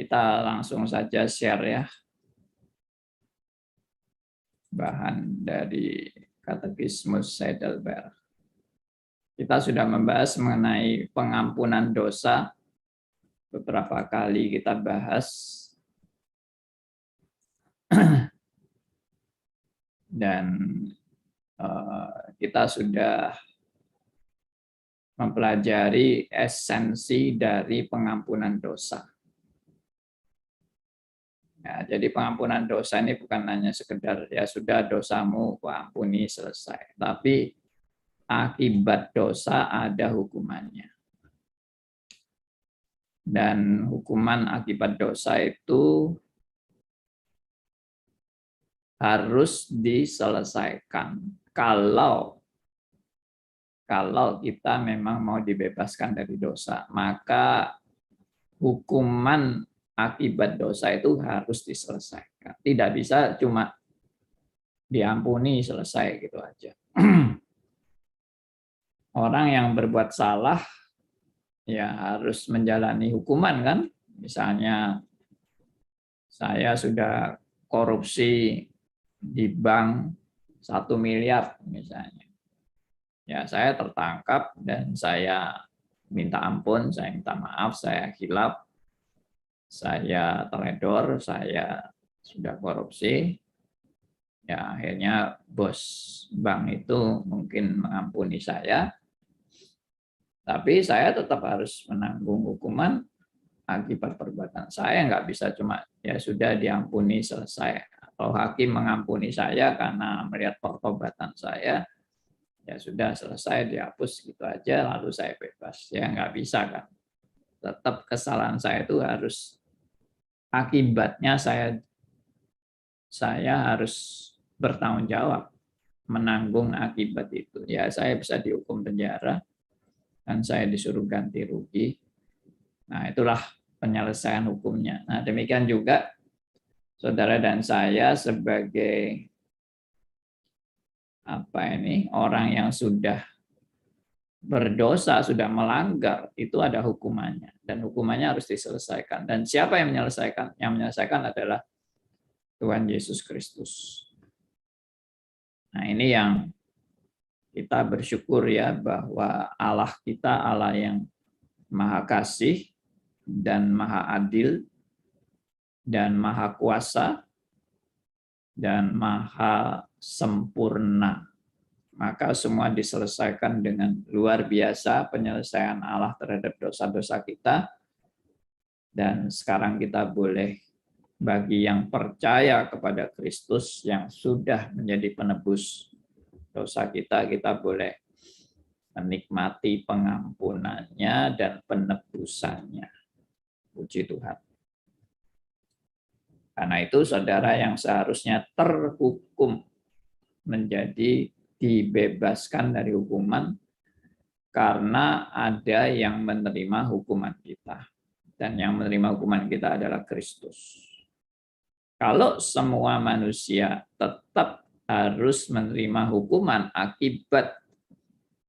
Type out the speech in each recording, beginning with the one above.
Kita langsung saja share ya bahan dari Katekismus Heidelberg. Kita sudah membahas mengenai pengampunan dosa. Beberapa kali kita bahas dan kita sudah mempelajari esensi dari pengampunan dosa. Ya, jadi pengampunan dosa ini bukan hanya sekedar ya sudah dosamu kuampuni selesai, tapi akibat dosa ada hukumannya. Dan hukuman akibat dosa itu harus diselesaikan kalau kita memang mau dibebaskan dari dosa, maka hukuman akibat dosa itu harus diselesaikan. Tidak bisa cuma diampuni selesai gitu aja. Orang yang berbuat salah ya harus menjalani hukuman kan. Misalnya saya sudah korupsi di bank 1 miliar misalnya. Ya saya tertangkap dan saya minta ampun, saya minta maaf, saya khilaf, saya teledor, saya sudah korupsi. Ya akhirnya bos bank itu mungkin mengampuni saya, tapi saya tetap harus menanggung hukuman akibat perbuatan saya. Nggak bisa cuma ya sudah diampuni selesai, atau hakim mengampuni saya karena melihat pertobatan saya, ya sudah selesai dihapus gitu aja lalu saya bebas. Ya nggak bisa kan, tetap kesalahan saya itu harus akibatnya saya harus bertanggung jawab menanggung akibat itu. Ya saya bisa dihukum penjara dan saya disuruh ganti rugi. Nah itulah penyelesaian hukumnya. Nah demikian juga saudara dan saya sebagai orang yang sudah berdosa, sudah melanggar, itu ada hukumannya dan hukumannya harus diselesaikan. Dan siapa yang menyelesaikan? Yang menyelesaikan adalah Tuhan Yesus Kristus. Nah, ini yang kita bersyukur ya bahwa Allah kita Allah yang Maha Kasih dan Maha Adil dan Maha Kuasa dan Maha Sempurna. Maka semua diselesaikan dengan luar biasa penyelesaian Allah terhadap dosa-dosa kita. Dan sekarang kita boleh, bagi yang percaya kepada Kristus yang sudah menjadi penebus dosa kita, kita boleh menikmati pengampunannya dan penebusannya. Puji Tuhan. Karena itu saudara yang seharusnya terhukum menjadi dibebaskan dari hukuman karena ada yang menerima hukuman kita. Dan yang menerima hukuman kita adalah Kristus. Kalau semua manusia tetap harus menerima hukuman akibat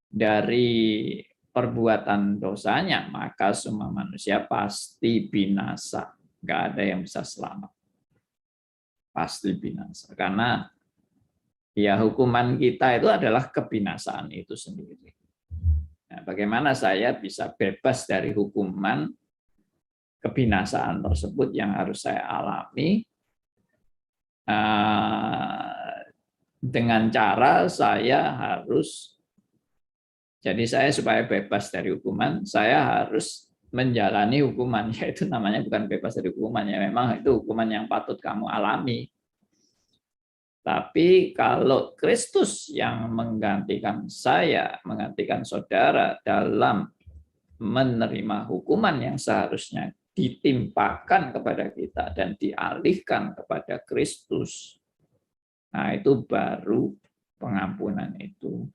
dari perbuatan dosanya, maka semua manusia pasti binasa. Nggak ada yang bisa selamat. Pasti binasa. Karena ya hukuman kita itu adalah kebinasaan itu sendiri. Nah, bagaimana saya bisa bebas dari hukuman kebinasaan tersebut yang harus saya alami? Dengan cara saya harus, jadi saya supaya bebas dari hukuman, saya harus menjalani hukuman, yaitu namanya bukan bebas dari hukuman, ya memang itu hukuman yang patut kamu alami. Tapi kalau Kristus yang menggantikan saya, menggantikan saudara dalam menerima hukuman yang seharusnya ditimpakan kepada kita dan dialihkan kepada Kristus, nah itu baru pengampunan itu.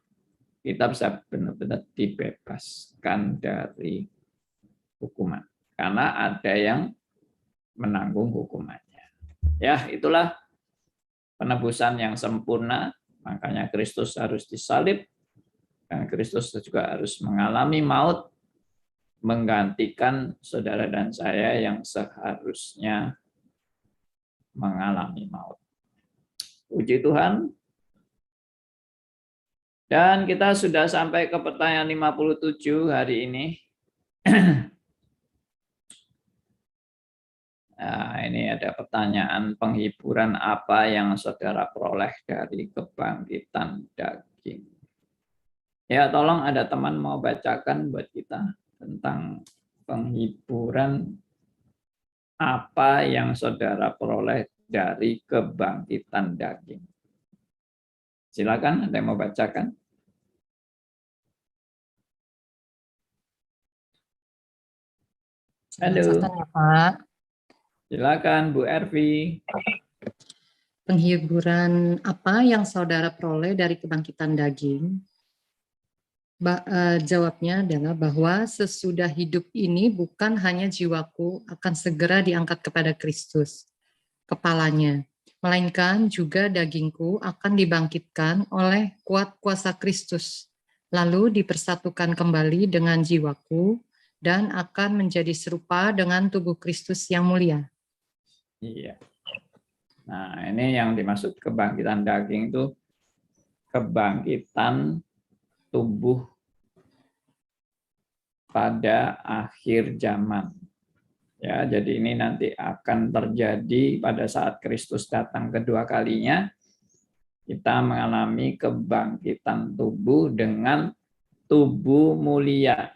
Kita bisa benar-benar dibebaskan dari hukuman. Karena ada yang menanggung hukumannya. Ya, itulah penebusan yang sempurna. Makanya Kristus harus disalib. Dan Kristus juga harus mengalami maut. menggantikan saudara dan saya yang seharusnya mengalami maut. Puji Tuhan. Dan kita sudah sampai ke pertanyaan 57 hari ini. Nah, ini ada pertanyaan, penghiburan apa yang saudara peroleh dari kebangkitan daging? Ya, tolong ada teman mau bacakan buat kita tentang penghiburan apa yang saudara peroleh dari kebangkitan daging. Silakan, ada yang mau bacakan? Halo. Bacakan ya, Pak. Silakan Bu Ervi. Penghiburan apa yang saudara peroleh dari kebangkitan daging? Jawabnya adalah bahwa sesudah hidup ini bukan hanya jiwaku akan segera diangkat kepada Kristus, kepalanya, melainkan juga dagingku akan dibangkitkan oleh kuat kuasa Kristus, lalu dipersatukan kembali dengan jiwaku dan akan menjadi serupa dengan tubuh Kristus yang mulia. Iya. Nah, ini yang dimaksud kebangkitan daging itu kebangkitan tubuh pada akhir zaman. Ya, jadi ini nanti akan terjadi pada saat Kristus datang kedua kalinya. Kita mengalami kebangkitan tubuh dengan tubuh mulia.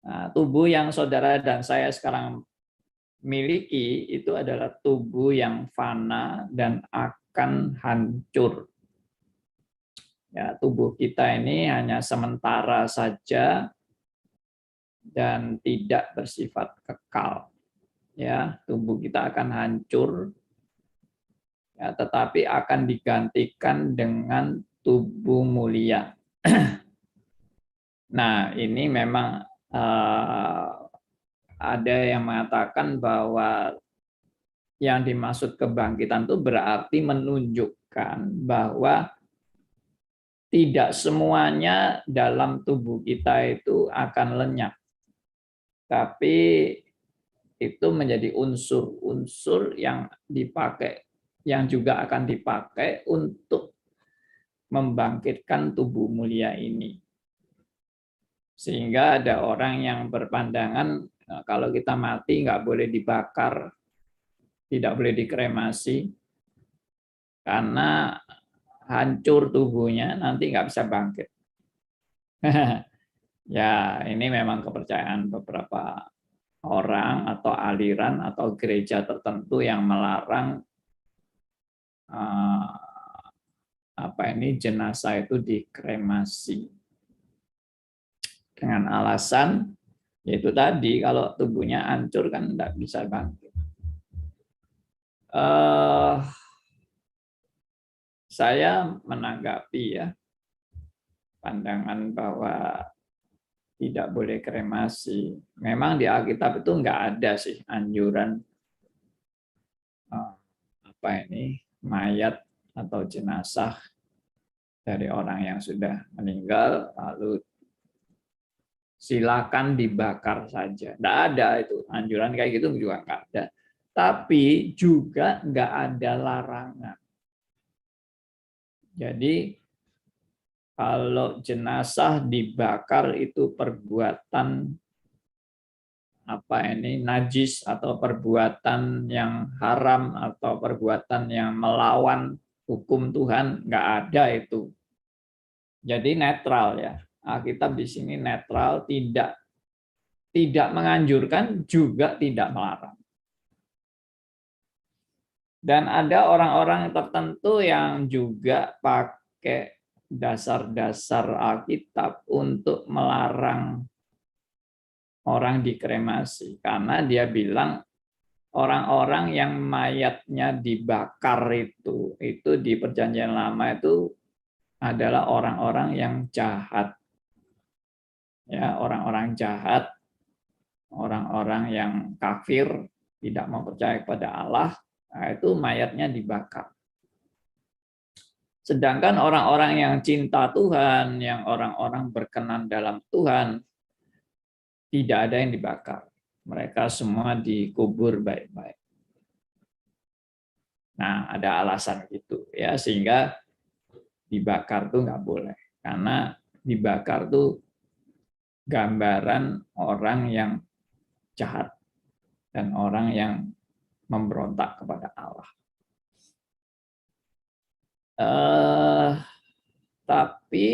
Nah, tubuh yang saudara dan saya sekarang miliki itu adalah tubuh yang fana dan akan hancur. Ya, tubuh kita ini hanya sementara saja dan tidak bersifat kekal. Ya, tubuh kita akan hancur, ya, tetapi akan digantikan dengan tubuh mulia. Nah, ini memang ada yang mengatakan bahwa yang dimaksud kebangkitan itu berarti menunjukkan bahwa tidak semuanya dalam tubuh kita itu akan lenyap. Tapi itu menjadi unsur-unsur yang dipakai, yang juga akan dipakai untuk membangkitkan tubuh mulia ini. Sehingga ada orang yang berpandangan kalau kita mati nggak boleh dibakar, tidak boleh dikremasi, karena hancur tubuhnya nanti nggak bisa bangkit. Ya, ini memang kepercayaan beberapa orang atau aliran atau gereja tertentu yang melarang jenazah itu dikremasi dengan alasan yaitu tadi kalau tubuhnya hancur kan tidak bisa bangkit. Saya menanggapi ya pandangan bahwa tidak boleh kremasi. Memang di Alkitab itu nggak ada sih anjuran mayat atau jenazah dari orang yang sudah meninggal lalu silakan dibakar saja. Nggak ada itu anjuran kayak gitu juga nggak ada. Tapi juga nggak ada larangan. Jadi kalau jenazah dibakar itu perbuatan najis atau perbuatan yang haram atau perbuatan yang melawan hukum Tuhan, nggak ada itu. Jadi netral ya. Alkitab di sini netral, tidak menganjurkan juga tidak melarang. Dan ada orang-orang tertentu yang juga pakai dasar-dasar Alkitab untuk melarang orang dikremasi. Karena dia bilang orang-orang yang mayatnya dibakar itu di Perjanjian Lama itu adalah orang-orang yang jahat. Ya, orang-orang jahat, orang-orang yang kafir, tidak mempercayai kepada Allah, nah itu mayatnya dibakar. Sedangkan orang-orang yang cinta Tuhan, yang orang-orang berkenan dalam Tuhan, tidak ada yang dibakar. Mereka semua dikubur baik-baik. Nah, ada alasan gitu ya, sehingga dibakar tuh nggak boleh. Karena dibakar tuh gambaran orang yang jahat dan orang yang memberontak kepada Allah. Tapi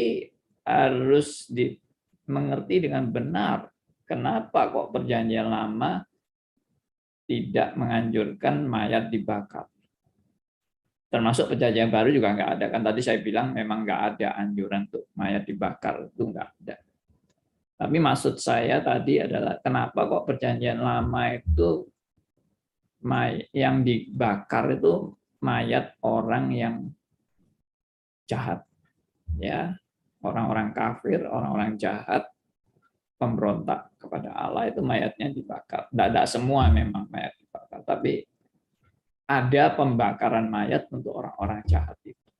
harus dimengerti dengan benar. Kenapa kok Perjanjian Lama tidak menganjurkan mayat dibakar? Termasuk Perjanjian Baru juga nggak ada. Kan tadi saya bilang memang nggak ada anjuran untuk mayat dibakar, itu nggak ada. Tapi maksud saya tadi adalah kenapa kok Perjanjian Lama itu yang dibakar itu mayat orang yang jahat, ya, orang-orang kafir, orang-orang jahat, pemberontak kepada Allah itu mayatnya dibakar. Tidak semua memang mayat dibakar, tapi ada pembakaran mayat untuk orang-orang jahat itu.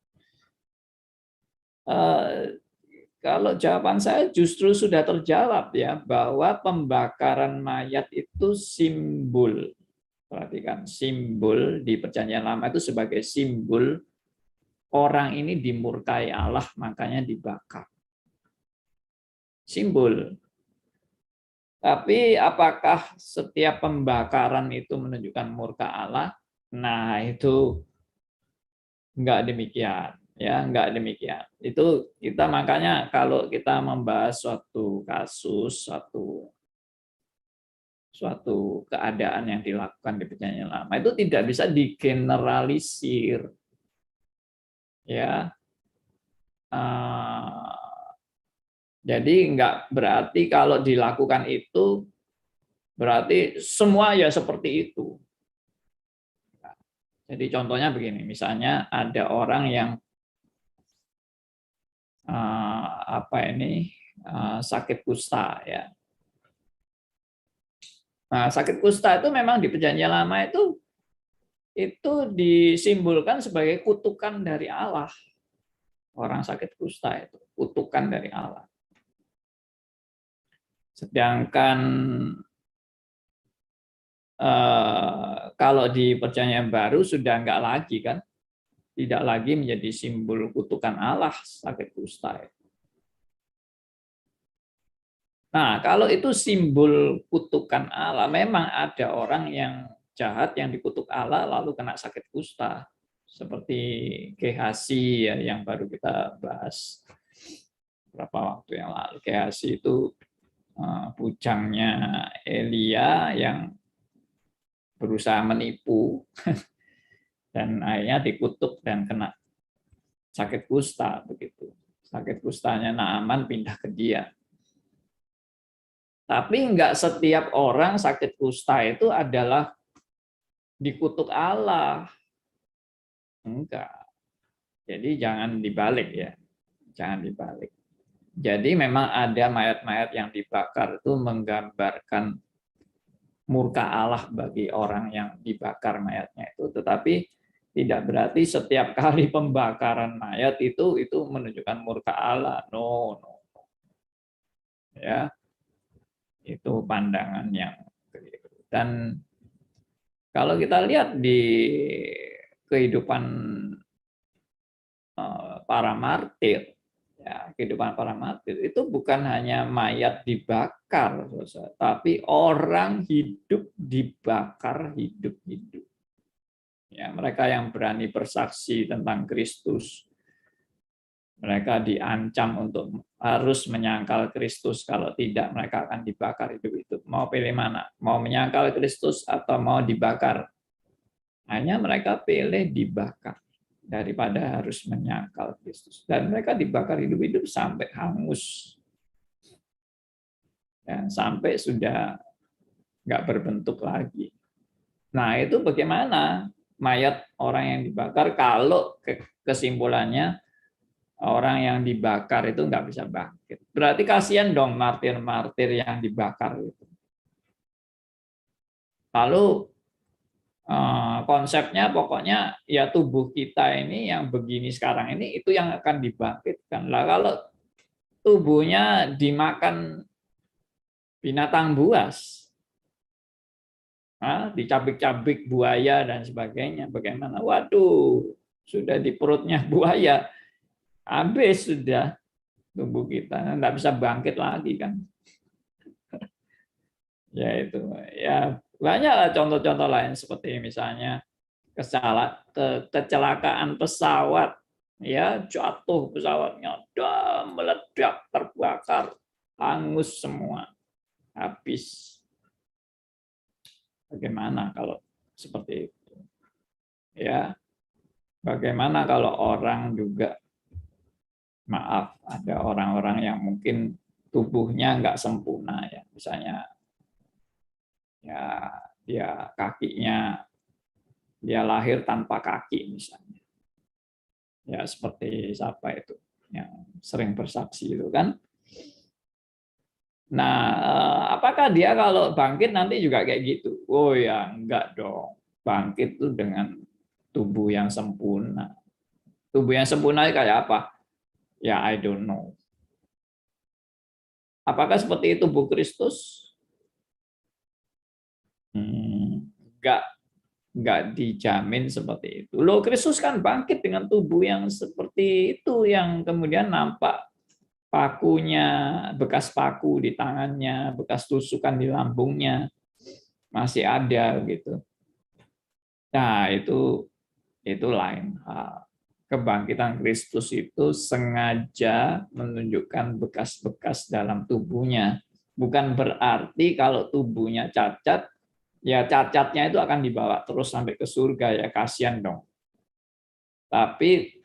Kalau jawaban saya justru sudah terjawab ya, bahwa pembakaran mayat itu simbol. Perhatikan, simbol di Perjanjian Lama itu sebagai simbol orang ini dimurkai Allah, makanya dibakar. Simbol. Tapi apakah setiap pembakaran itu menunjukkan murka Allah? Nah, itu enggak demikian. Ya, enggak demikian. Itu kita makanya kalau kita membahas suatu kasus, suatu keadaan yang dilakukan di Perjanjian Lama itu tidak bisa digeneralisir, ya. Jadi nggak berarti kalau dilakukan itu berarti semua ya seperti itu. Jadi contohnya begini, misalnya ada orang yang sakit kusta, ya. Nah, sakit kusta itu memang di Perjanjian Lama itu disimbolkan sebagai kutukan dari Allah. Orang sakit kusta itu kutukan dari Allah. Sedangkan kalau di Perjanjian Baru sudah enggak lagi kan, tidak lagi menjadi simbol kutukan Allah sakit kusta itu. Nah, kalau itu simbol kutukan Allah, memang ada orang yang jahat yang dikutuk Allah lalu kena sakit kusta. Seperti Gehazi ya, yang baru kita bahas beberapa waktu yang lalu. Gehazi itu bujangnya Elia yang berusaha menipu dan akhirnya dikutuk dan kena sakit kusta begitu. Sakit kustanya Naaman pindah ke dia. Tapi enggak setiap orang sakit kusta itu adalah dikutuk Allah. Enggak. Jadi jangan dibalik ya. Jangan dibalik. Jadi memang ada mayat-mayat yang dibakar itu menggambarkan murka Allah bagi orang yang dibakar mayatnya itu. Tetapi tidak berarti setiap kali pembakaran mayat itu menunjukkan murka Allah. No. Ya. Itu pandangan yang keliru. Dan kalau kita lihat di kehidupan para martir, ya, kehidupan para martir itu bukan hanya mayat dibakar, tapi orang hidup dibakar hidup-hidup. Ya, mereka yang berani bersaksi tentang Kristus, mereka diancam untuk harus menyangkal Kristus, kalau tidak mereka akan dibakar hidup-hidup. Mau pilih mana? Mau menyangkal Kristus atau mau dibakar? Hanya mereka pilih dibakar daripada harus menyangkal Kristus. Dan mereka dibakar hidup-hidup sampai hangus. Ya, sampai sudah nggak berbentuk lagi. Nah, itu bagaimana mayat orang yang dibakar kalau kesimpulannya orang yang dibakar itu nggak bisa bangkit. Berarti kasihan dong martir-martir yang dibakar itu. Lalu konsepnya pokoknya ya tubuh kita ini yang begini sekarang ini itu yang akan dibangkitkan. Lah kalau tubuhnya dimakan binatang buas, dicabik-cabik buaya dan sebagainya. Bagaimana? Waduh, sudah di perutnya buaya, habis sudah tubuh kita, nggak bisa bangkit lagi kan? Ya itu, ya banyaklah contoh-contoh lain seperti misalnya kecelakaan pesawat, ya jatuh pesawatnya, dan meledak, terbakar, hangus semua, habis. Bagaimana kalau seperti itu? Ya, bagaimana kalau orang juga, maaf, ada orang-orang yang mungkin tubuhnya nggak sempurna ya, misalnya ya dia kakinya, dia lahir tanpa kaki misalnya. Ya seperti siapa itu yang sering bersaksi itu kan. Nah, apakah dia kalau bangkit nanti juga kayak gitu? Oh ya, enggak dong. Bangkit itu dengan tubuh yang sempurna. Tubuh yang sempurna kayak apa? Ya, I don't know. Apakah seperti tubuh Kristus? Enggak, enggak dijamin seperti itu. Loh, Kristus kan bangkit dengan tubuh yang seperti itu, yang kemudian nampak pakunya, bekas paku di tangannya, bekas tusukan di lambungnya masih ada gitu. Nah, itu lain hal. Kebangkitan Kristus itu sengaja menunjukkan bekas-bekas dalam tubuhnya. Bukan berarti kalau tubuhnya cacat, ya cacatnya itu akan dibawa terus sampai ke surga, ya kasihan dong. Tapi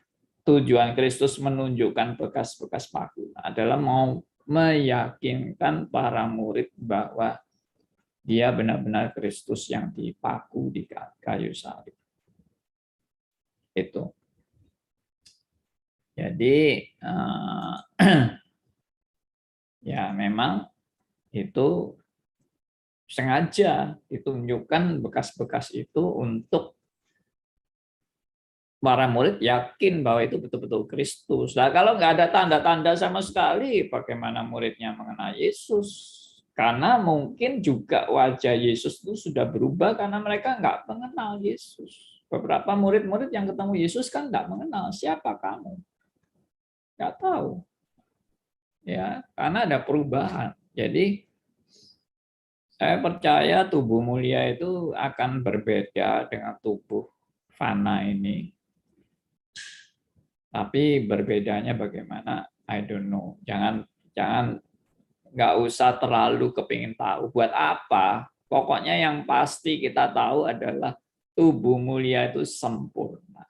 tujuan Kristus menunjukkan bekas-bekas paku adalah mau meyakinkan para murid bahwa dia benar-benar Kristus yang dipaku di kayu salib. Itu. Jadi ya memang itu sengaja ditunjukkan bekas-bekas itu untuk para murid yakin bahwa itu betul-betul Kristus. Nah, kalau nggak ada tanda-tanda sama sekali, bagaimana muridnya mengenal Yesus? Karena mungkin juga wajah Yesus itu sudah berubah karena mereka nggak mengenal Yesus. Beberapa murid-murid yang ketemu Yesus kan nggak mengenal siapa kamu, nggak tahu, ya karena ada perubahan. Jadi saya percaya tubuh mulia itu akan berbeda dengan tubuh fana ini. Tapi berbedanya bagaimana? I don't know. Jangan nggak usah terlalu kepingin tahu. Buat apa? Pokoknya yang pasti kita tahu adalah tubuh mulia itu sempurna.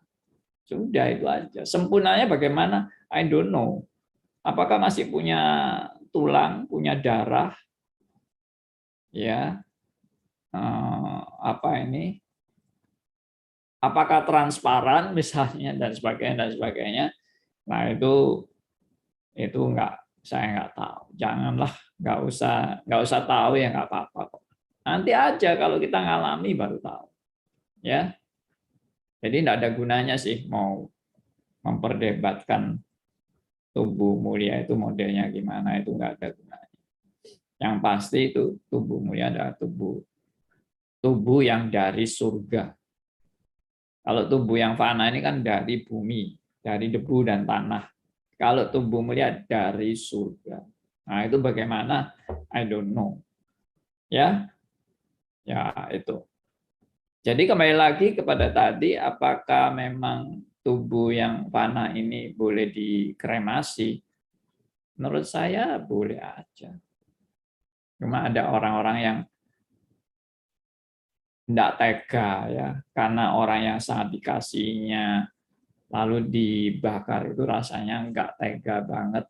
Sudah itu aja. Sempurnanya bagaimana? I don't know. Apakah masih punya tulang, punya darah? Ya, apa ini? Apakah transparan misalnya dan sebagainya. Nah itu saya nggak tahu. Janganlah, nggak usah tahu ya nggak apa-apa. Nanti aja kalau kita ngalami baru tahu. Ya, jadi nggak ada gunanya sih mau memperdebatkan tubuh mulia itu modelnya gimana, itu nggak ada gunanya. Yang pasti itu tubuh mulia adalah tubuh yang dari surga. Kalau tubuh yang fana ini kan dari bumi, dari debu dan tanah. Kalau tubuh mulia dari surga. Nah, itu bagaimana? I don't know. Ya, itu. Jadi kembali lagi kepada tadi, apakah memang tubuh yang fana ini boleh dikremasi? Menurut saya boleh aja. Cuma ada orang-orang yang tidak tega ya, karena orang yang sangat dikasihinya lalu dibakar itu rasanya nggak tega banget,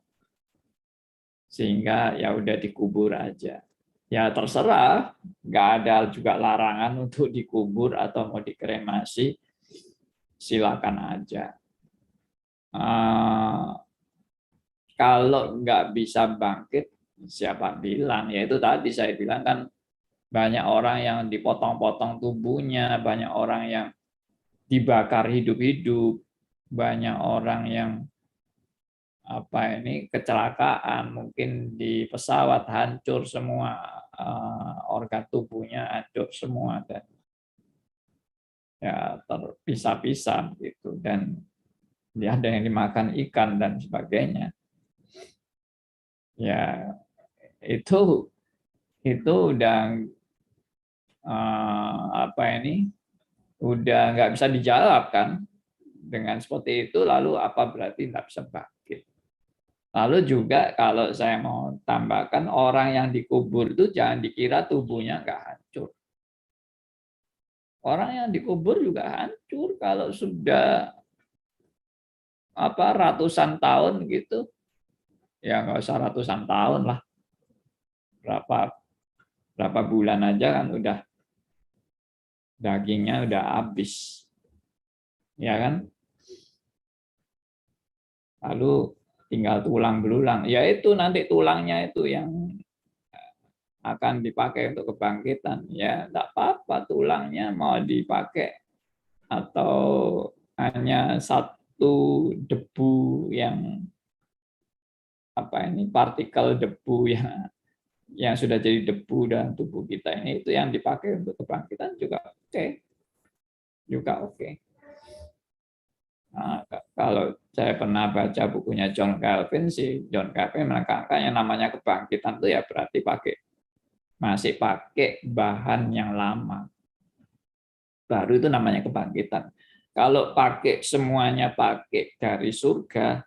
sehingga ya udah dikubur aja. Ya terserah, nggak ada juga larangan untuk dikubur atau mau dikremasi, silakan aja. Kalau nggak bisa bangkit, siapa bilang? Ya itu tadi saya bilang kan, banyak orang yang dipotong-potong tubuhnya, banyak orang yang dibakar hidup-hidup, banyak orang yang kecelakaan, mungkin di pesawat hancur semua, organ tubuhnya hancur semua dan ya terpisah-pisah gitu, dan dia ada yang dimakan ikan dan sebagainya. Ya itu udah udah nggak bisa dijawab kan. Dengan seperti itu lalu apa berarti nggak bisa bangkit? Lalu juga kalau saya mau tambahkan, orang yang dikubur itu jangan dikira tubuhnya nggak hancur. Orang yang dikubur juga hancur kalau sudah ratusan tahun gitu. Ya nggak usah ratusan tahun lah. Berapa bulan aja kan udah dagingnya udah habis. Ya kan? Lalu tinggal tulang belulang. Ya itu nanti tulangnya itu yang akan dipakai untuk kebangkitan. Ya enggak apa-apa tulangnya mau dipakai atau hanya satu debu yang partikel debu yang sudah jadi debu dalam tubuh kita ini, itu yang dipakai untuk kebangkitan juga oke. Nah, kalau saya pernah baca bukunya John Calvin, John Calvin menekankan yang namanya kebangkitan itu ya berarti masih pakai bahan yang lama. Baru itu namanya kebangkitan. Kalau semuanya pakai dari surga,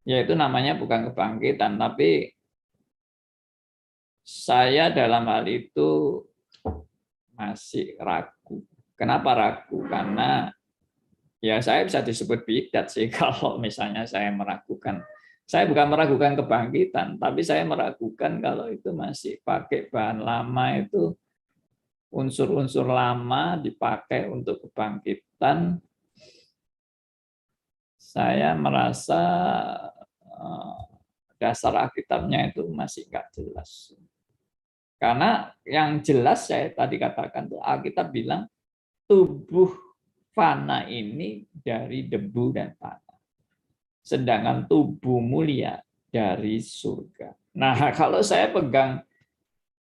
ya itu namanya bukan kebangkitan, tapi saya dalam hal itu masih ragu. Kenapa ragu? Karena ya saya bisa disebut bidat sih kalau misalnya saya meragukan. Saya bukan meragukan kebangkitan, tapi saya meragukan kalau itu masih pakai bahan lama, itu unsur-unsur lama dipakai untuk kebangkitan. Saya merasa dasar Alkitabnya itu masih nggak jelas. Karena yang jelas saya tadi katakan tuh Alkitab bilang tubuh fana ini dari debu dan tanah. Sedangkan tubuh mulia dari surga. Nah, kalau saya pegang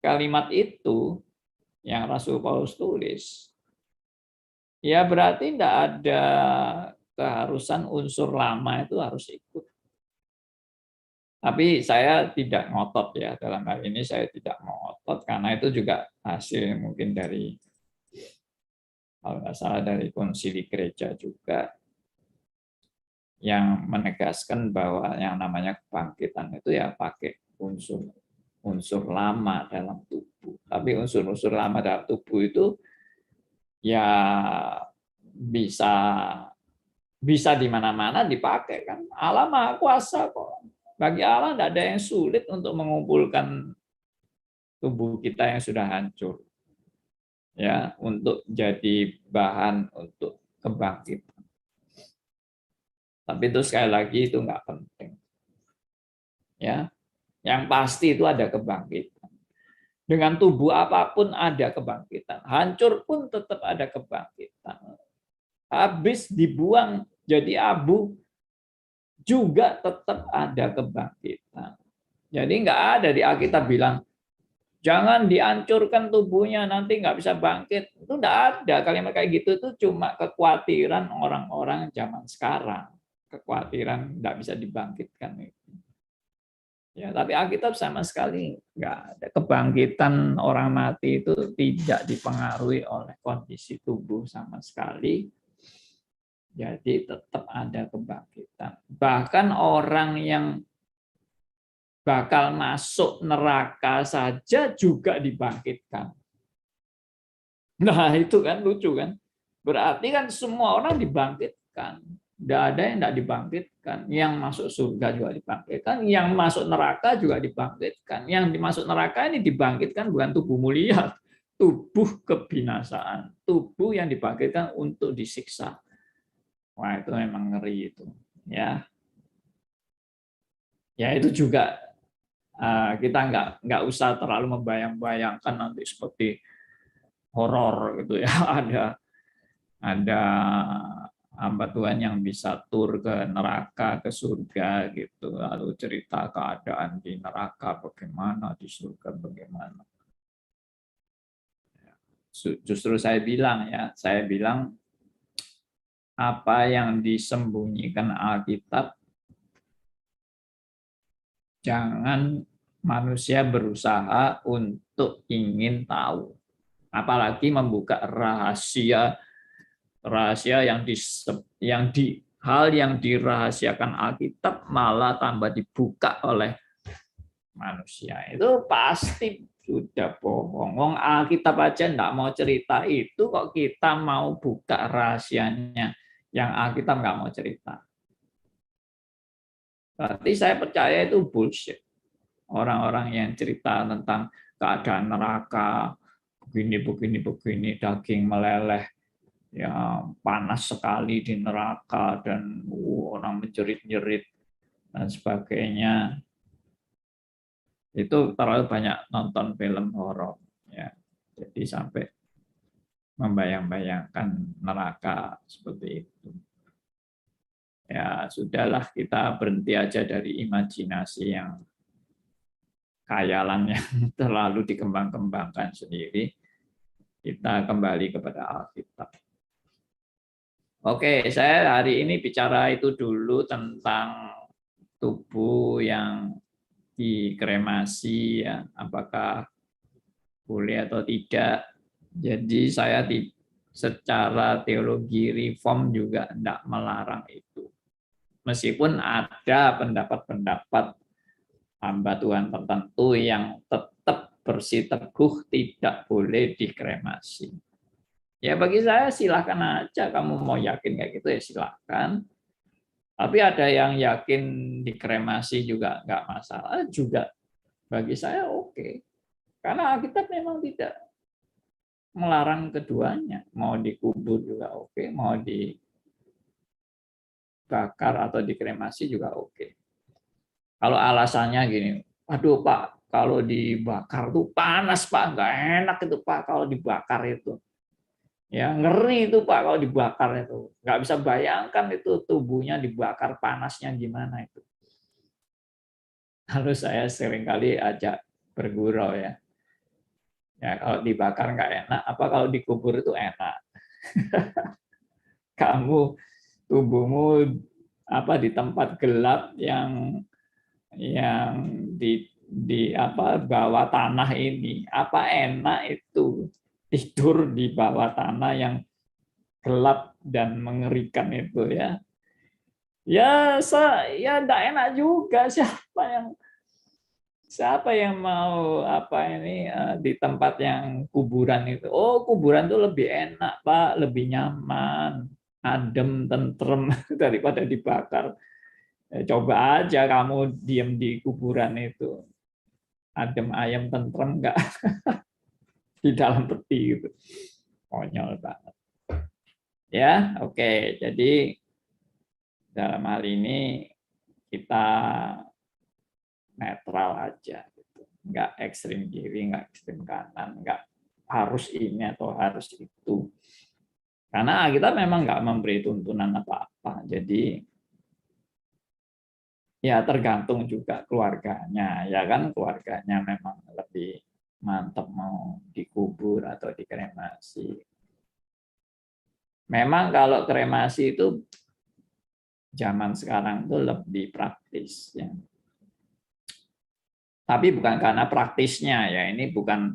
kalimat itu yang Rasul Paulus tulis, ya berarti tidak ada keharusan unsur lama itu harus ikut. Tapi saya tidak ngotot ya, dalam hal ini saya tidak ngotot karena itu juga hasil mungkin dari, kalau nggak salah dari konsili gereja juga, yang menegaskan bahwa yang namanya kebangkitan itu ya pakai unsur lama dalam tubuh. Tapi unsur-unsur lama dalam tubuh itu ya bisa di mana-mana dipakai kan. Allah Maha Kuasa kok. Bagi Allah tidak ada yang sulit untuk mengumpulkan tubuh kita yang sudah hancur, ya, untuk jadi bahan untuk kebangkitan. Tapi itu sekali lagi itu nggak penting, ya. Yang pasti itu ada kebangkitan. Dengan tubuh apapun ada kebangkitan. Hancur pun tetap ada kebangkitan. Habis dibuang jadi abu juga tetap ada kebangkitan. Jadi nggak ada di Alkitab bilang jangan dihancurkan tubuhnya nanti nggak bisa bangkit. Itu nggak ada kalimat kayak gitu. Itu cuma kekhawatiran orang-orang zaman sekarang. Kekhawatiran nggak bisa dibangkitkan itu. Ya, tapi Alkitab sama sekali nggak ada. Kebangkitan orang mati itu tidak dipengaruhi oleh kondisi tubuh sama sekali. Jadi tetap ada kebangkitan. Bahkan orang yang bakal masuk neraka saja juga dibangkitkan. Nah itu kan lucu kan. Berarti kan semua orang dibangkitkan. Tidak ada yang tidak dibangkitkan. Yang masuk surga juga dibangkitkan. Yang masuk neraka juga dibangkitkan. Yang dimasuk neraka ini dibangkitkan bukan tubuh mulia. Tubuh kebinasaan. Tubuh yang dibangkitkan untuk disiksa. Wah itu memang ngeri itu, ya. Ya itu juga kita nggak usah terlalu membayang-bayangkan nanti seperti horor gitu ya. Ada hamba Tuhan yang bisa tur ke neraka, ke surga gitu, lalu cerita keadaan di neraka bagaimana, di surga bagaimana. Justru saya bilang apa yang disembunyikan Alkitab, jangan manusia berusaha untuk ingin tahu, apalagi membuka rahasia hal yang dirahasiakan Alkitab malah tambah dibuka oleh manusia. Itu pasti sudah bohong. Wong Alkitab aja enggak mau cerita itu, kok kita mau buka rahasianya yang Alkitab nggak mau cerita. Berarti saya percaya itu bullshit. Orang-orang yang cerita tentang keadaan neraka, begini, daging meleleh, ya panas sekali di neraka, dan orang menjerit-jerit, dan sebagainya. Itu terlalu banyak nonton film horor. Ya. Jadi sampai membayang-bayangkan neraka seperti itu. Ya sudahlah, kita berhenti aja dari imajinasi yang khayalan yang terlalu dikembang-kembangkan sendiri. Kita kembali kepada Alkitab. Oke, saya hari ini bicara itu dulu tentang tubuh yang dikremasi, ya, apakah boleh atau tidak. Jadi saya secara teologi reform juga tidak melarang itu. Meskipun ada pendapat-pendapat hamba Tuhan tertentu yang tetap bersiteguh tidak boleh dikremasi. Ya bagi saya silakan aja, kamu mau yakin kayak gitu ya silakan. Tapi ada yang yakin dikremasi juga nggak masalah juga, bagi saya oke. Karena Alkitab memang tidak melarang keduanya, mau dikubur juga oke, mau dibakar atau dikremasi juga oke. Kalau alasannya gini, aduh Pak, kalau dibakar tuh panas Pak, nggak enak itu Pak kalau dibakar itu. Ya ngeri itu Pak kalau dibakar itu. Nggak bisa bayangkan itu tubuhnya dibakar panasnya gimana itu. Lalu saya seringkali ajak bergurau ya. Ya kalau dibakar nggak enak, apa kalau dikubur itu enak. Kamu tubuhmu di tempat gelap yang di bawah tanah ini, apa enak itu tidur di bawah tanah yang gelap dan mengerikan itu ya. Ya enggak enak juga, siapa yang mau di tempat yang kuburan itu. Oh, kuburan itu lebih enak, Pak, lebih nyaman, adem, tentrem daripada dibakar. Coba aja kamu diem di kuburan itu. Adem ayam tentrem enggak di dalam peti gitu. Konyol banget. Ya, oke. Jadi dalam hal ini kita netral aja gitu. Enggak ekstrim kiri, enggak ekstrim kanan, enggak harus ini atau harus itu. Karena kita memang enggak memberi tuntunan apa-apa. Jadi ya tergantung juga keluarganya, ya kan, keluarganya memang lebih mantap mau dikubur atau dikremasi. Memang kalau kremasi itu zaman sekarang itu lebih praktis ya. Tapi bukan karena praktisnya ya, ini bukan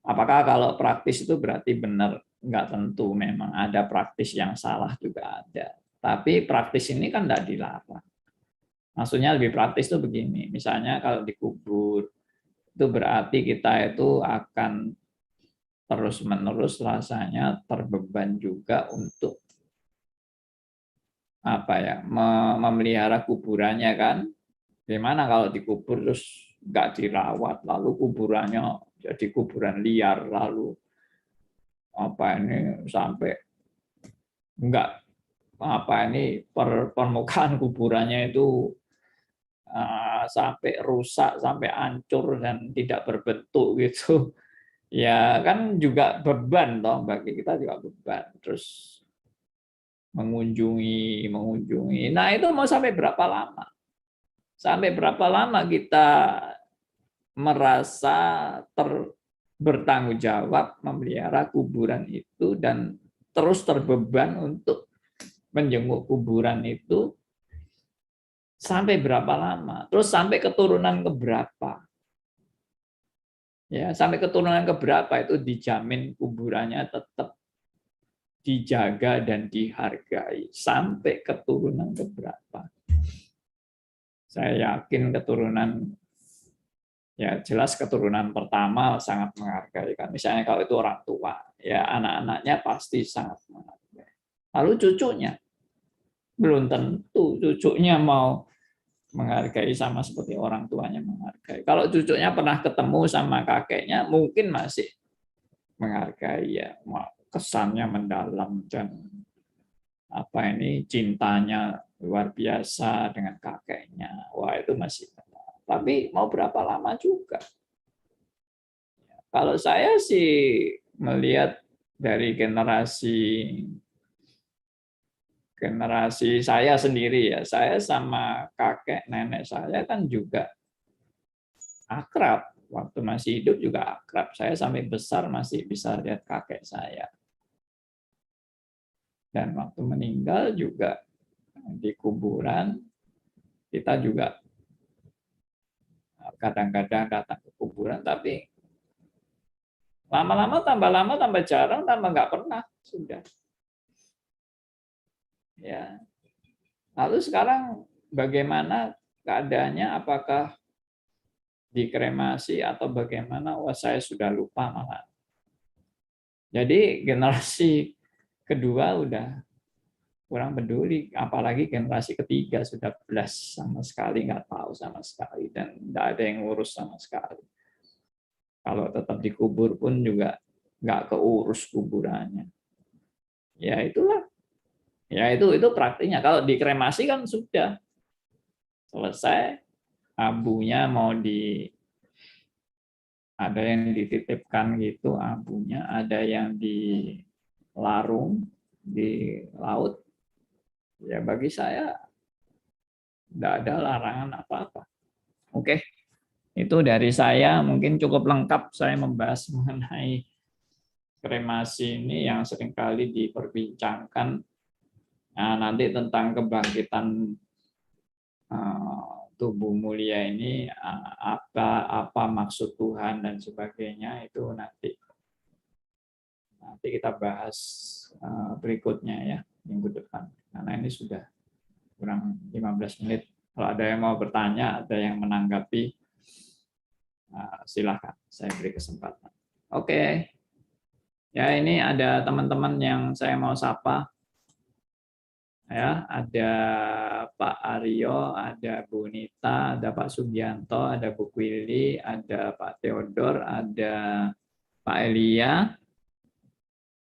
apakah kalau praktis itu berarti benar, enggak tentu, memang ada praktis yang salah juga ada. Tapi praktis ini kan enggak dilarang. Maksudnya lebih praktis itu begini, misalnya kalau dikubur itu berarti kita itu akan terus-menerus rasanya terbeban juga untuk memelihara kuburannya kan. Gimana kalau dikubur terus nggak dirawat, lalu kuburannya jadi kuburan liar, lalu sampai nggak permukaan kuburannya itu sampai rusak, sampai hancur dan tidak berbentuk gitu. Ya kan juga beban toh, bagi kita juga beban. Terus mengunjungi. Nah, itu mau sampai berapa lama? Sampai berapa lama kita merasa bertanggung jawab memelihara kuburan itu dan terus terbeban untuk menjenguk kuburan itu sampai berapa lama? Terus sampai keturunan keberapa? Ya, sampai keturunan keberapa itu dijamin kuburannya tetap dijaga dan dihargai sampai keturunan keberapa. Saya yakin keturunan, ya jelas keturunan pertama sangat menghargai kan. Misalnya kalau itu orang tua, ya anak-anaknya pasti sangat menghargai. Lalu cucunya, belum tentu cucunya mau menghargai sama seperti orang tuanya menghargai. Kalau cucunya pernah ketemu sama kakeknya, mungkin masih menghargai, ya kesannya mendalam dan cintanya luar biasa dengan kakeknya. Wah, itu masih. Tapi mau berapa lama juga. Kalau saya sih melihat dari generasi saya sendiri, ya saya sama kakek nenek saya kan juga akrab. Waktu masih hidup juga akrab. Saya sampai besar masih bisa lihat kakek saya. Dan waktu meninggal juga di kuburan, kita juga kadang-kadang datang ke kuburan, tapi lama-lama tambah jarang, tambah nggak pernah sudah. Ya. Lalu sekarang bagaimana keadaannya? Apakah dikremasi atau bagaimana? Wah, saya sudah lupa malah. Jadi generasi kedua udah kurang peduli, apalagi generasi ketiga sudah belas sama sekali, nggak tahu sama sekali, dan nggak ada yang ngurus sama sekali. Kalau tetap dikubur pun juga nggak keurus kuburannya. Ya itulah. Ya itu praktiknya. Kalau dikremasi kan sudah selesai, abunya ada yang dititipkan gitu abunya, ada yang dilarung di laut. Ya bagi saya tidak ada larangan apa-apa. Oke, itu dari saya mungkin cukup lengkap saya membahas mengenai kremasi ini yang seringkali diperbincangkan. Nah, nanti tentang kebangkitan tubuh mulia ini apa maksud Tuhan dan sebagainya, itu nanti kita bahas berikutnya ya, minggu depan. Karena ini sudah kurang 15 menit. Kalau ada yang mau bertanya, ada yang menanggapi, silakan saya beri kesempatan. Oke. Ya, ini ada teman-teman yang saya mau sapa. Ya, ada Pak Aryo, ada Bu Nita, ada Pak Sugianto, ada Bu Kwili, ada Pak Theodor, ada Pak Elia,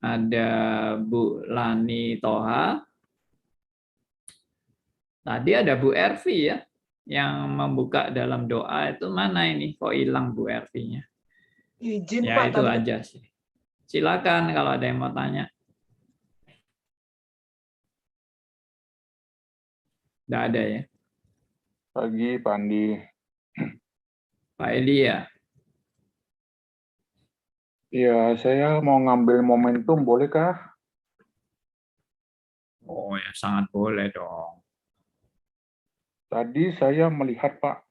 ada Bu Lani Toha. Tadi ada Bu Ervi ya, yang membuka dalam doa. Itu mana ini? Kok hilang Bu Ervi-nya? Izin Ya, Pak, itu aja sih. Silakan kalau ada yang mau tanya. Tidak ada ya? Pagi, Pak Andi. Pak Elia. Ya, saya mau ngambil momentum, bolehkah? Oh ya, sangat boleh dong. Tadi saya melihat, Pak,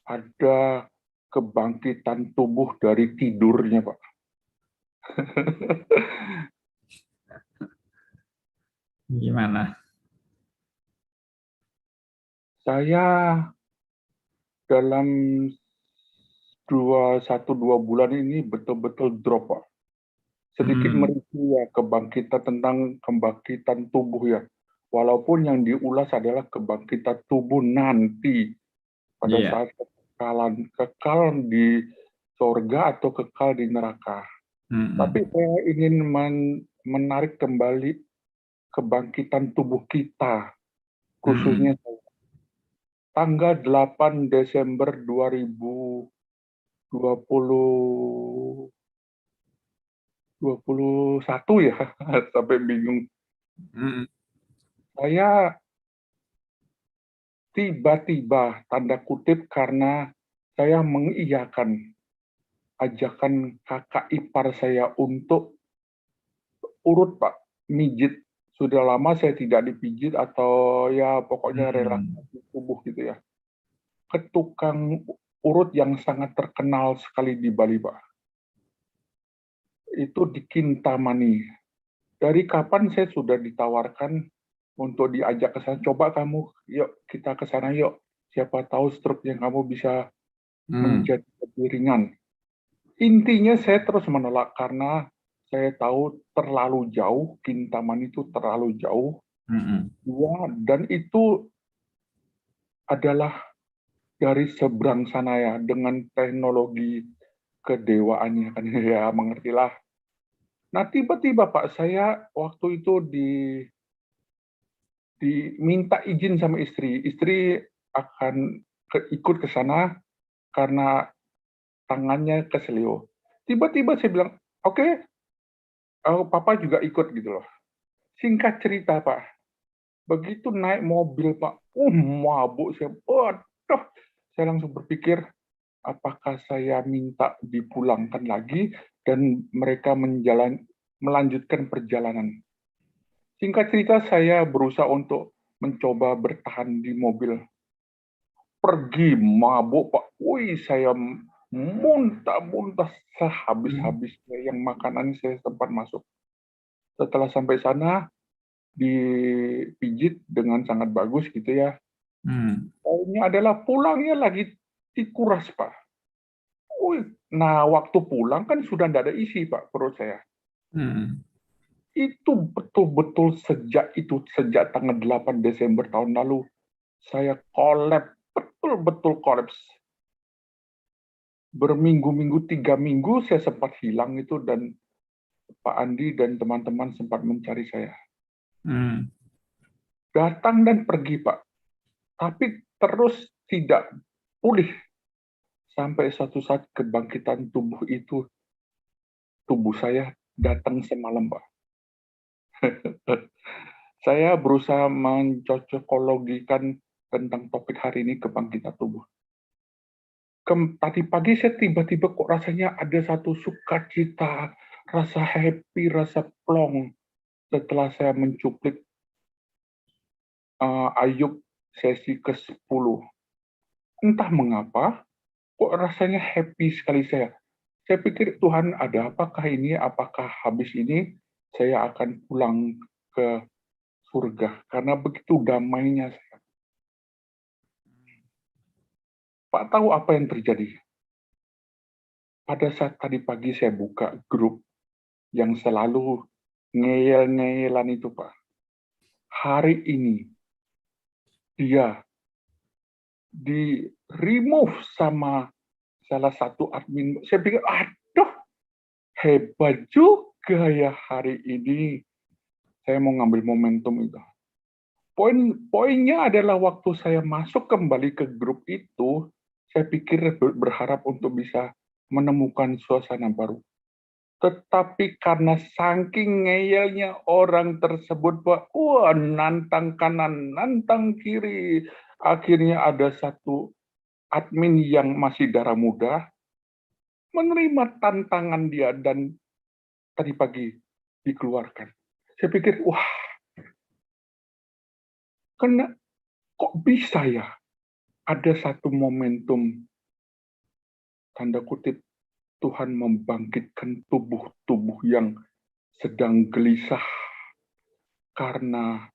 ada kebangkitan tubuh dari tidurnya, Pak. Gimana? Saya dalam 1-2 bulan ini betul-betul drop, Pak. Sedikit mereview ya, tentang kebangkitan tubuh ya. Walaupun yang diulas adalah kebangkitan tubuh nanti pada saat kekal di surga atau kekal di neraka. Tapi saya ingin menarik kembali kebangkitan tubuh kita, khususnya tanggal 8 Desember 2021 ya, sampai bingung. Saya tiba-tiba, tanda kutip, karena saya mengiyakan ajakan kakak ipar saya untuk urut, Pak, mijit. Sudah lama saya tidak dipijit atau ya pokoknya relaksasi tubuh gitu ya. Ke tukang urut yang sangat terkenal sekali di Bali, Pak. Itu di Kintamani. Dari kapan saya sudah ditawarkan untuk diajak ke sana, coba kamu, yuk kita ke sana yuk. Siapa tahu struknya kamu bisa menjadi lebih ringan. Intinya saya terus menolak karena saya tahu terlalu jauh, Kintamani itu terlalu jauh. Ya, dan itu adalah dari seberang sana ya, dengan teknologi kedewaannya kan ya, mengertilah. Nah tiba-tiba Pak, saya waktu itu diminta izin sama istri. Istri akan ikut ke sana karena tangannya keselio. Tiba-tiba saya bilang, oke, papa juga ikut gitu loh. Singkat cerita Pak, begitu naik mobil Pak, mabuk saya. Waduh, saya langsung berpikir, apakah saya minta dipulangkan lagi dan mereka melanjutkan perjalanan. Singkat cerita, saya berusaha untuk mencoba bertahan di mobil. Pergi mabuk, Pak. Wih, saya muntah-muntah sehabis-habisnya yang makanan saya sempat masuk. Setelah sampai sana, dipijit dengan sangat bagus gitu ya. Ini adalah pulangnya lagi dikuras, Pak. Wih, nah, waktu pulang kan sudah tidak ada isi, Pak, perut saya. Itu betul-betul sejak tanggal 8 Desember tahun lalu, saya kolaps, betul-betul kolaps. Berminggu-minggu, 3 minggu saya sempat hilang itu, dan Pak Andi dan teman-teman sempat mencari saya. Datang dan pergi, Pak. Tapi terus tidak pulih. Sampai suatu saat kebangkitan tubuh itu, tubuh saya datang semalam, Pak. Saya berusaha mencocokologikan tentang topik hari ini, kebangkitan tubuh. Tadi pagi saya tiba-tiba kok rasanya ada satu sukacita, rasa happy, rasa plong setelah saya mencuplik Ayub sesi ke-10. Entah mengapa, kok rasanya happy sekali saya. Saya pikir, Tuhan, ada apakah ini? Apakah habis ini saya akan pulang ke surga? Karena begitu damainya saya. Pak, tahu apa yang terjadi? Pada saat tadi pagi saya buka grup yang selalu ngeyel-ngeyelan itu, Pak. Hari ini dia di-remove sama salah satu admin. Saya pikir, aduh, hebat juga ya hari ini. Saya mau ngambil momentum itu. Poinnya adalah waktu saya masuk kembali ke grup itu, saya pikir berharap untuk bisa menemukan suasana baru. Tetapi karena saking ngeyelnya orang tersebut, Pak, nantang kanan, nantang kiri. Akhirnya ada satu admin yang masih darah muda, menerima tantangan dia dan tadi pagi dikeluarkan. Saya pikir, wah, kok bisa ya ada satu momentum, tanda kutip, Tuhan membangkitkan tubuh-tubuh yang sedang gelisah karena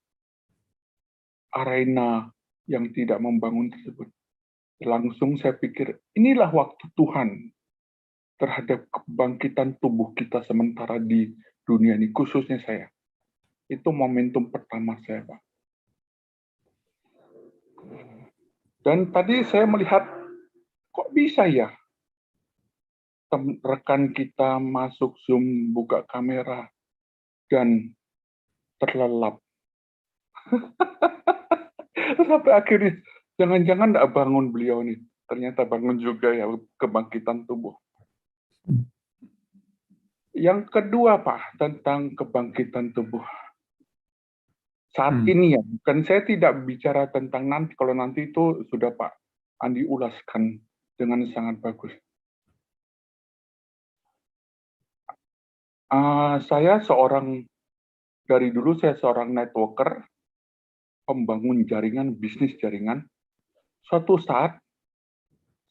arena yang tidak membangun tersebut. Langsung saya pikir, inilah waktu Tuhan terhadap kebangkitan tubuh kita sementara di dunia ini, khususnya saya. Itu momentum pertama saya, Pak. Dan tadi saya melihat, kok bisa ya rekan kita masuk Zoom, buka kamera, dan terlelap. Sampai akhirnya, jangan-jangan tidak bangun beliau nih. Ternyata bangun juga ya, kebangkitan tubuh. Yang kedua, Pak, tentang kebangkitan tubuh. Saat ini ya, bukan, saya tidak bicara tentang nanti. Kalau nanti itu sudah Pak Andi ulaskan dengan sangat bagus. Saya dari dulu saya seorang networker, pembangun jaringan, bisnis jaringan. Suatu saat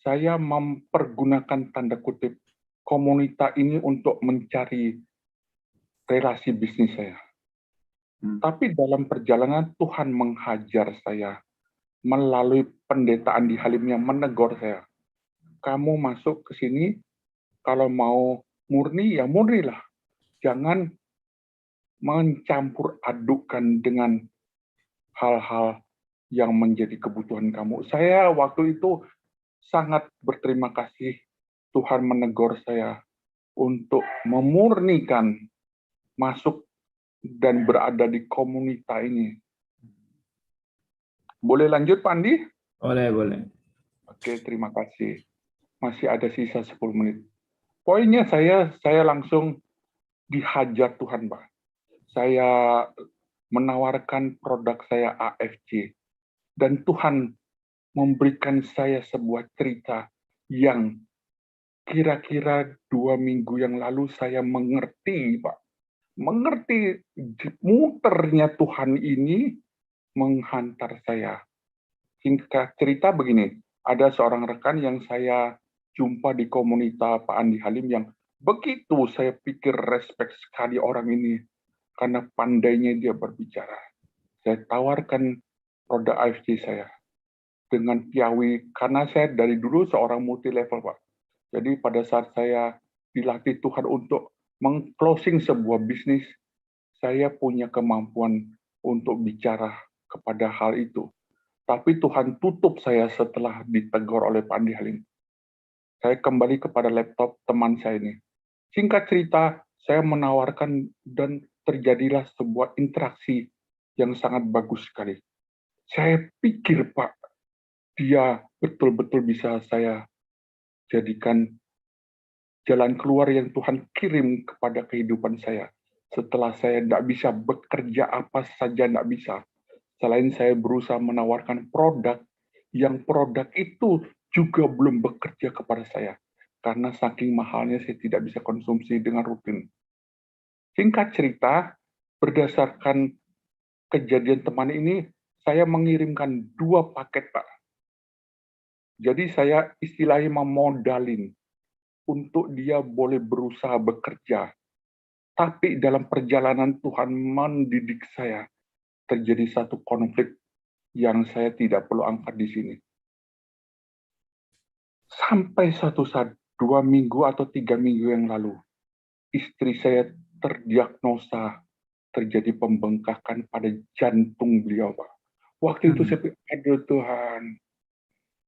saya mempergunakan tanda kutip komunitas ini untuk mencari relasi bisnis saya. Tapi dalam perjalanan Tuhan menghajar saya melalui pendeta Andi Halim yang menegur saya. Kamu masuk ke sini, kalau mau murni, ya murnilah. Jangan mencampur adukan dengan hal-hal yang menjadi kebutuhan kamu. Saya waktu itu sangat berterima kasih Tuhan menegur saya untuk memurnikan masuk dan berada di komunitas ini. Boleh lanjut Pak Andi? Boleh. Oke, terima kasih. Masih ada sisa 10 menit. Poinnya saya langsung dihajar Tuhan, Pak. Saya menawarkan produk saya AFC. Dan Tuhan memberikan saya sebuah cerita yang kira-kira 2 minggu yang lalu saya mengerti, Pak. Mengerti muternya Tuhan ini menghantar saya. Singkat cerita begini, ada seorang rekan yang saya jumpa di komunitas Pak Andi Halim yang begitu saya pikir respect sekali orang ini karena pandainya dia berbicara. Saya tawarkan produk AFC saya dengan piawi karena saya dari dulu seorang multi level, Pak. Jadi pada saat saya dilatih Tuhan untuk meng-closing sebuah bisnis, saya punya kemampuan untuk bicara kepada hal itu. Tapi Tuhan tutup saya setelah ditegur oleh Pak Andi Halim. Saya kembali kepada laptop teman saya ini. Singkat cerita, saya menawarkan dan terjadilah sebuah interaksi yang sangat bagus sekali. Saya pikir, Pak, dia betul-betul bisa saya jadikan jalan keluar yang Tuhan kirim kepada kehidupan saya. Setelah saya tidak bisa bekerja apa saja, tidak bisa. Selain saya berusaha menawarkan produk, yang produk itu juga belum bekerja kepada saya. Karena saking mahalnya saya tidak bisa konsumsi dengan rutin. Singkat cerita, berdasarkan kejadian teman ini, saya mengirimkan 2 paket, Pak. Jadi saya istilahnya memodalin untuk dia boleh berusaha bekerja. Tapi dalam perjalanan Tuhan mendidik saya, terjadi satu konflik yang saya tidak perlu angkat di sini. Sampai satu saat, 2 minggu atau 3 minggu yang lalu, istri saya terdiagnosa terjadi pembengkakan pada jantung beliau, Pak. Waktu itu saya pikir, aduh Tuhan,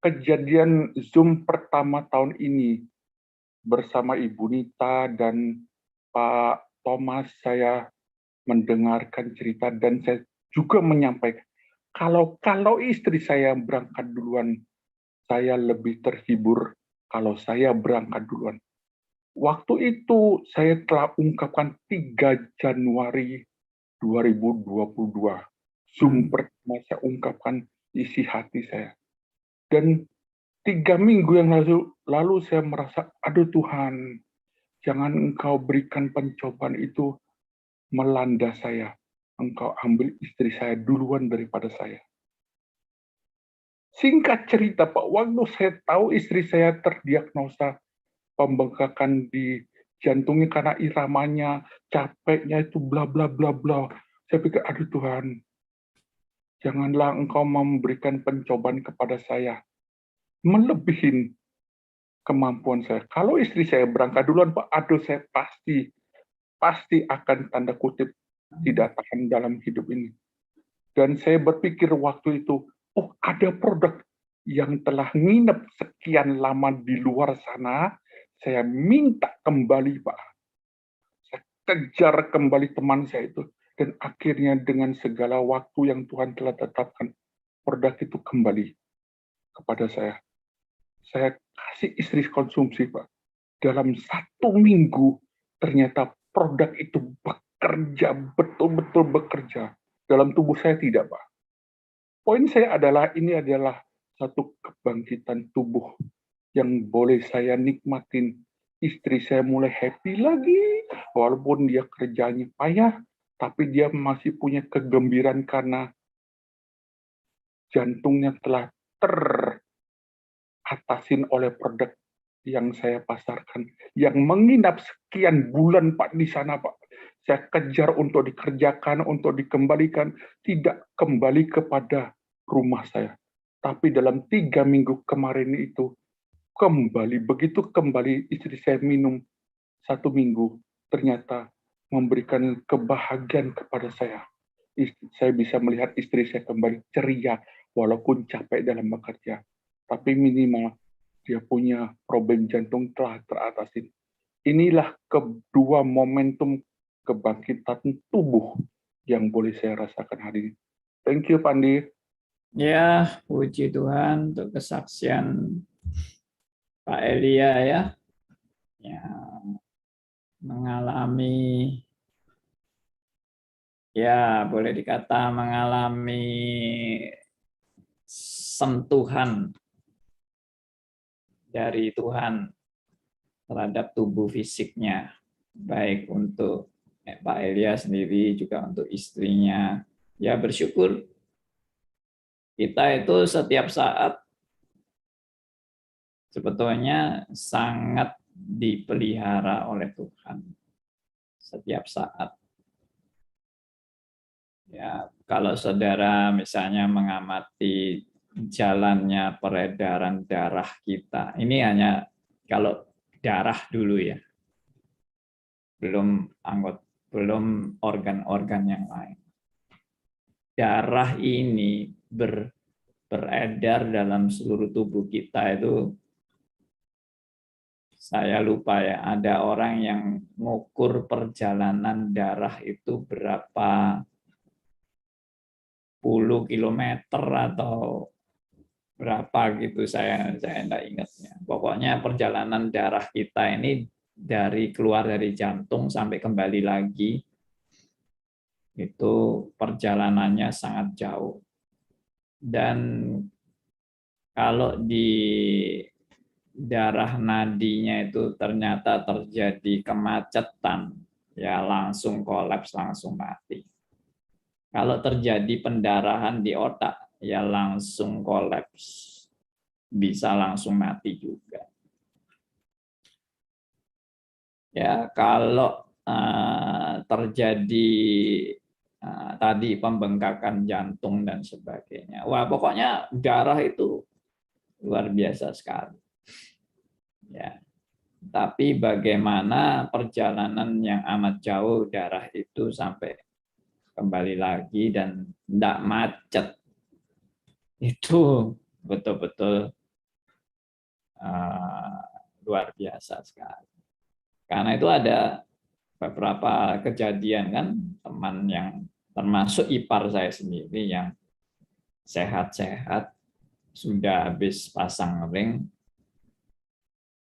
kejadian Zoom pertama tahun ini, bersama Ibu Nita dan Pak Thomas, saya mendengarkan cerita dan saya juga menyampaikan, kalau istri saya berangkat duluan, saya lebih terhibur kalau saya berangkat duluan. Waktu itu saya telah ungkapkan 3 Januari 2022. Zoom pertama saya ungkapkan isi hati saya. Dan 3 minggu yang lalu saya merasa, aduh Tuhan, jangan Engkau berikan pencobaan itu melanda saya. Engkau ambil istri saya duluan daripada saya. Singkat cerita, Pak, waktu saya tahu istri saya terdiagnosa pembengkakan di jantungnya karena iramanya, capeknya itu bla bla bla bla. Saya pikir, aduh Tuhan, janganlah Engkau memberikan pencobaan kepada saya melebihin kemampuan saya. Kalau istri saya berangkat duluan, Pak, aduh saya pasti akan tanda kutip tidak tahan dalam hidup ini. Dan saya berpikir waktu itu, oh ada produk yang telah nginep sekian lama di luar sana, saya minta kembali, Pak. Saya kejar kembali teman saya itu. Dan akhirnya dengan segala waktu yang Tuhan telah tetapkan, produk itu kembali kepada saya. Saya kasih istri konsumsi, Pak. Dalam 1 minggu, ternyata produk itu bekerja, betul-betul bekerja. Dalam tubuh saya tidak, Pak. Poin saya adalah ini adalah satu kebangkitan tubuh yang boleh saya nikmatin. Istri saya mulai happy lagi, walaupun dia kerjanya payah, tapi dia masih punya kegembiraan karena jantungnya telah teratasin oleh produk yang saya pasarkan, yang menginap sekian bulan, Pak, di sana, Pak. Saya kejar untuk dikerjakan, untuk dikembalikan, tidak kembali kepada rumah saya. Tapi dalam 3 minggu kemarin itu, kembali. Begitu kembali istri saya minum 1 minggu, ternyata memberikan kebahagiaan kepada saya. Saya bisa melihat istri saya kembali ceria, walaupun capek dalam bekerja. Tapi minimal dia punya problem jantung telah teratasi. Inilah kedua momentum kebangkitan tubuh yang boleh saya rasakan hari ini. Thank you, Pandi. Ya, puji Tuhan untuk kesaksian Pak Elia ya. Ya, mengalami, ya boleh dikata mengalami sentuhan dari Tuhan terhadap tubuh fisiknya, baik untuk Pak Elia sendiri juga untuk istrinya. Ya bersyukur kita itu setiap saat sebetulnya sangat dipelihara oleh Tuhan. Setiap saat. Ya, kalau saudara misalnya mengamati jalannya peredaran darah kita, ini hanya kalau darah dulu ya, belum organ-organ yang lain. Darah ini beredar dalam seluruh tubuh kita itu, saya lupa ya, ada orang yang mengukur perjalanan darah itu berapa puluh kilometer atau berapa gitu, saya tidak ingatnya. Pokoknya perjalanan darah kita ini dari keluar dari jantung sampai kembali lagi itu perjalanannya sangat jauh. Dan kalau di darah nadinya itu ternyata terjadi kemacetan, ya langsung kolaps, langsung mati. Kalau terjadi pendarahan di otak, ya langsung kolaps, bisa langsung mati juga. Ya, kalau terjadi tadi pembengkakan jantung dan sebagainya, wah pokoknya darah itu luar biasa sekali. Ya, tapi bagaimana perjalanan yang amat jauh darah itu sampai kembali lagi dan tidak macet, itu betul-betul luar biasa sekali. Karena itu ada beberapa kejadian kan, teman yang termasuk ipar saya sendiri yang sehat-sehat, sudah habis pasang ring,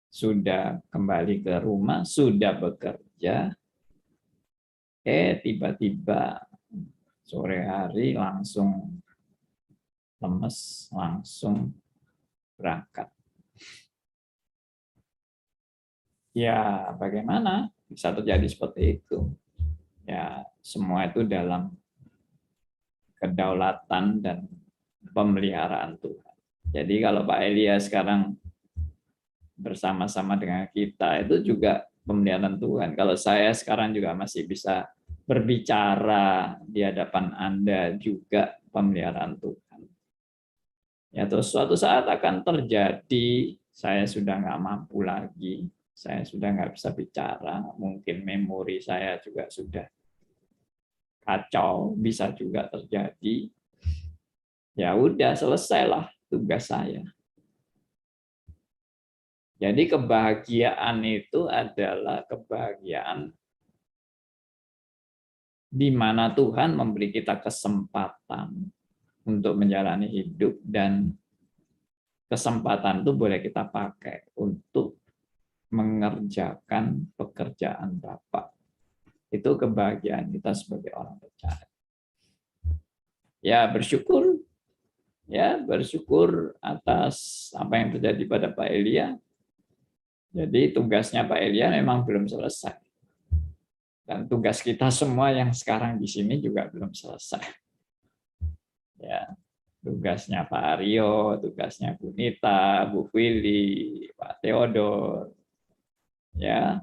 sudah kembali ke rumah, sudah bekerja, tiba-tiba sore hari langsung lemes, langsung berangkat. Ya, bagaimana bisa terjadi seperti itu? Ya, semua itu dalam kedaulatan dan pemeliharaan Tuhan. Jadi kalau Pak Elia sekarang bersama-sama dengan kita, itu juga pemeliharaan Tuhan. Kalau saya sekarang juga masih bisa berbicara di hadapan Anda, juga pemeliharaan Tuhan. Ya, terus suatu saat akan terjadi, saya sudah nggak mampu lagi, saya sudah nggak bisa bicara, mungkin memori saya juga sudah kacau, bisa juga terjadi. Ya udah, selesailah tugas saya. Jadi kebahagiaan itu adalah kebahagiaan di mana Tuhan memberi kita kesempatan untuk menjalani hidup, dan kesempatan itu boleh kita pakai untuk mengerjakan pekerjaan Bapa. Itu kebahagiaan kita sebagai orang percaya. ya bersyukur, ya bersyukur atas apa yang terjadi pada Pak Elia. Jadi tugasnya Pak Elia memang belum selesai. Dan tugas kita semua yang sekarang di sini juga belum selesai. Ya, tugasnya Pak Aryo, tugasnya Bu Nita, Bu Willy, Pak Theodor, ya,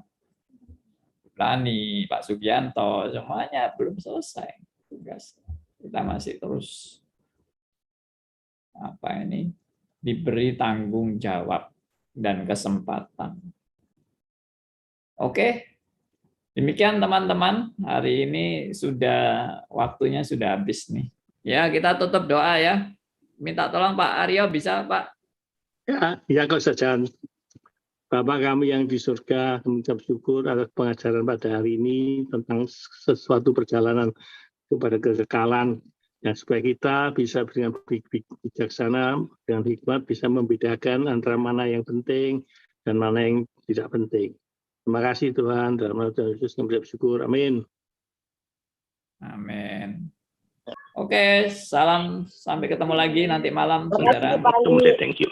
Bu Lani, Pak Sugianto, semuanya belum selesai tugas. Kita masih terus diberi tanggung jawab dan kesempatan. Oke, demikian teman-teman. Hari ini waktunya sudah habis nih. Ya, kita tutup doa ya. Minta tolong Pak Aryo, bisa Pak? Ya kok saja. Bapak kami yang di surga, mengucap syukur atas pengajaran pada hari ini tentang sesuatu perjalanan kepada kekekalan. Ya, supaya kita bisa dengan bijaksana, dengan hikmat, bisa membedakan antara mana yang penting dan mana yang tidak penting. Terima kasih Tuhan, dalam nama Tuhan Yesus kami bersyukur. Amin. Amin. Oke, salam, sampai ketemu lagi nanti malam, saudara. Thank you.